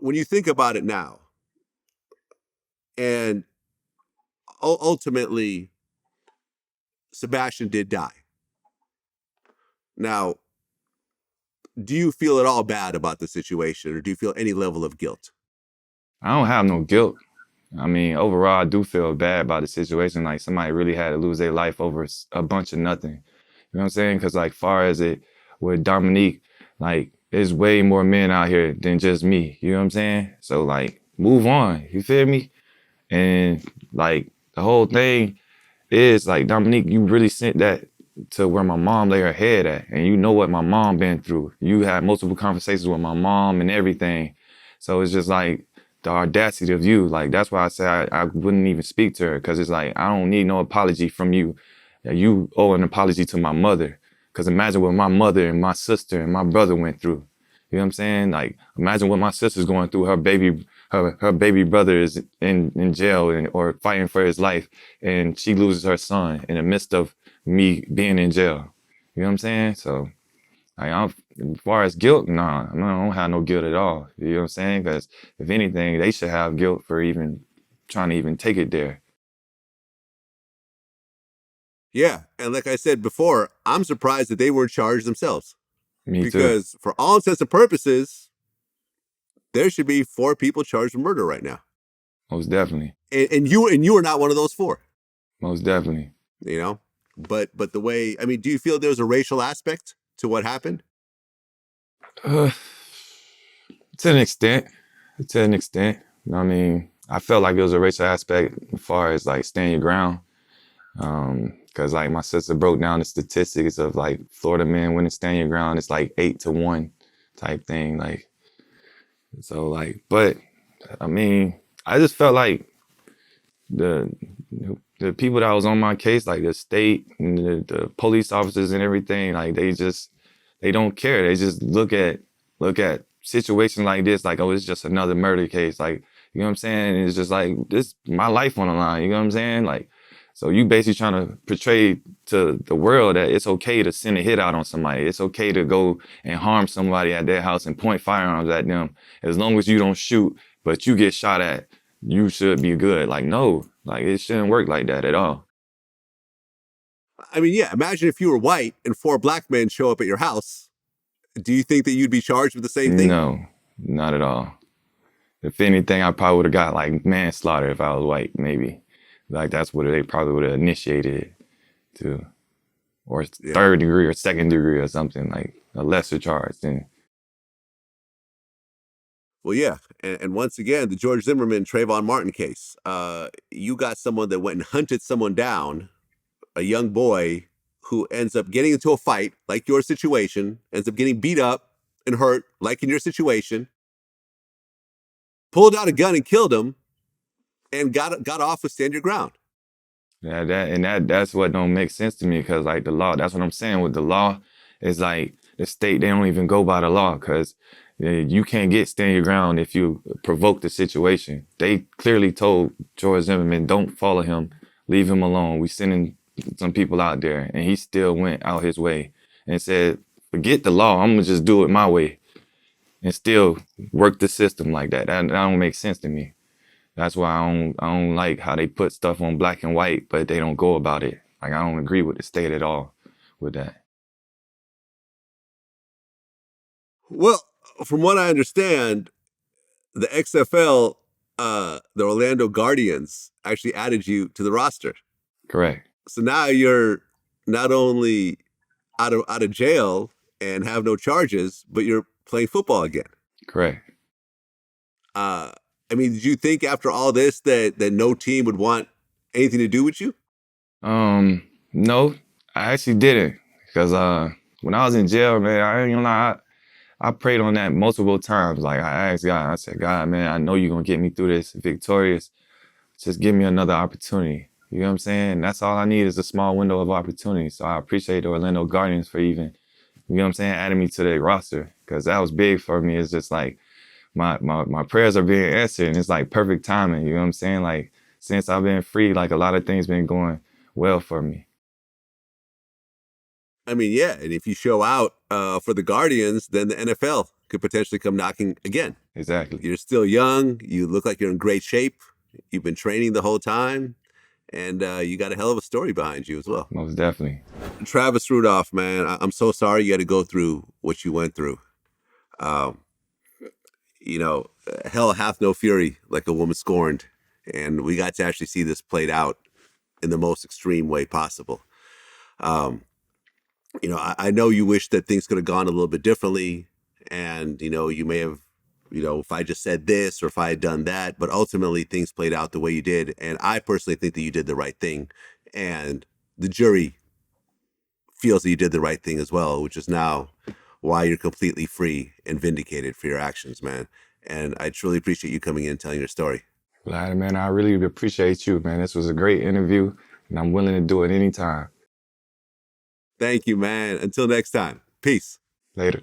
when you think about it now, and ultimately, Sebastian did die. Now, do you feel at all bad about the situation, or do you feel any level of guilt? I don't have no guilt. I mean, overall, I do feel bad about the situation. Like somebody really had to lose their life over a bunch of nothing. You know what I'm saying? Because like far as it with Dominique, like there's way more men out here than just me. You know what I'm saying? So like move on. You feel me? And like the whole thing is like Dominique, you really sent that to where my mom lay her head at. And you know what my mom been through. You had multiple conversations with my mom and everything. So it's just like the audacity of you. Like that's why I say I wouldn't even speak to her, because it's like I don't need no apology from you. You owe an apology to my mother. Because imagine what my mother and my sister and my brother went through. You know what I'm saying? Like imagine what my sister's going through. Her baby brother is in jail or fighting for his life, and she loses her son in the midst of me being in jail. You know what I'm saying? So, like, as far as guilt, nah, I don't have no guilt at all. You know what I'm saying? Because if anything, they should have guilt for even trying to even take it there. Yeah, and like I said before, I'm surprised that they weren't charged themselves, Me too. because for all intents and purposes, there should be 4 people charged with murder right now, Most definitely. and you are not one of those 4. Most definitely. You know, but the way, I mean, do you feel there's a racial aspect to what happened? Uh, to an extent. To an extent. You know what I mean? I felt like it was a racial aspect as far as like stand your ground. Cause like my sister broke down the statistics of like Florida men winning stand your ground. It's like 8-1 type thing. Like, so like, but I mean, I just felt like the the people that was on my case, like the state and the police officers and everything, like they don't care. They just look at situations like this, like, oh, it's just another murder case. Like, you know what I'm saying? It's just like this my life on the line, you know what I'm saying? Like, so you basically trying to portray to the world that it's okay to send a hit out on somebody. It's okay to go and harm somebody at their house and point firearms at them. As long as you don't shoot, but you get shot at, you should be good. Like, no, like it shouldn't work like that at all. I mean, yeah, imagine if you were white and 4 black men show up at your house. Do you think that you'd be charged with the same thing? No, not at all. If anything, I probably would have got like manslaughter if I was white, maybe. Like that's what they probably would have initiated it to, or Yeah. 3rd degree or 2nd degree or something, like a lesser charge. Then Well, yeah, and once again, the George Zimmerman Trayvon Martin case. You got someone that went and hunted someone down, a young boy who ends up getting into a fight, like your situation, ends up getting beat up and hurt, like in your situation, pulled out a gun and killed him, and got off with stand your ground. yeah, that's what don't make sense to me, because like the law, that's what I'm saying with the law, is like the state, they don't even go by the law, because you can't get stand your ground if you provoke the situation. They clearly told George Zimmerman, don't follow him, leave him alone. We sending some people out there, and he still went out his way and said, forget the law, I'm gonna just do it my way and still work the system like that. That don't make sense to me. That's why I don't like how they put stuff on black and white, but they don't go about it. Like I don't agree with the state at all with that. Well, from what I understand, the XFL, the Orlando Guardians, actually added you to the roster. Correct. So now you're not only out of jail and have no charges, but you're playing football again. Correct. Uh, I mean, did you think after all this that no team would want anything to do with you? No, I actually didn't, because when I was in jail, man, I ain't gonna lie, I prayed on that multiple times. Like I asked God, I said, God, man, I know you're gonna get me through this victorious. Just give me another opportunity. You know what I'm saying? That's all I need is a small window of opportunity. So I appreciate the Orlando Guardians for even, you know what I'm saying, adding me to their roster, because that was big for me. It's just like my prayers are being answered, and it's like perfect timing. You know what I'm saying? Like since I've been free, like a lot of things been going well for me. I mean, yeah, and if you show out for the Guardians, then the NFL could potentially come knocking again. Exactly. You're still young. You look like you're in great shape. You've been training the whole time. And you got a hell of a story behind you as well. Most definitely. Travis Rudolph, man, I'm so sorry you had to go through what you went through. Um, hell hath no fury like a woman scorned. And we got to actually see this played out in the most extreme way possible. I know you wish that things could have gone a little bit differently. And, you may have, if I just said this or if I had done that, but ultimately things played out the way you did. And I personally think that you did the right thing. And the jury feels that you did the right thing as well, which is now why you're completely free and vindicated for your actions, man. And I truly appreciate you coming in and telling your story. Glad, man. I really appreciate you, man. This was a great interview, and I'm willing to do it anytime. Thank you, man. Until next time. Peace. Later.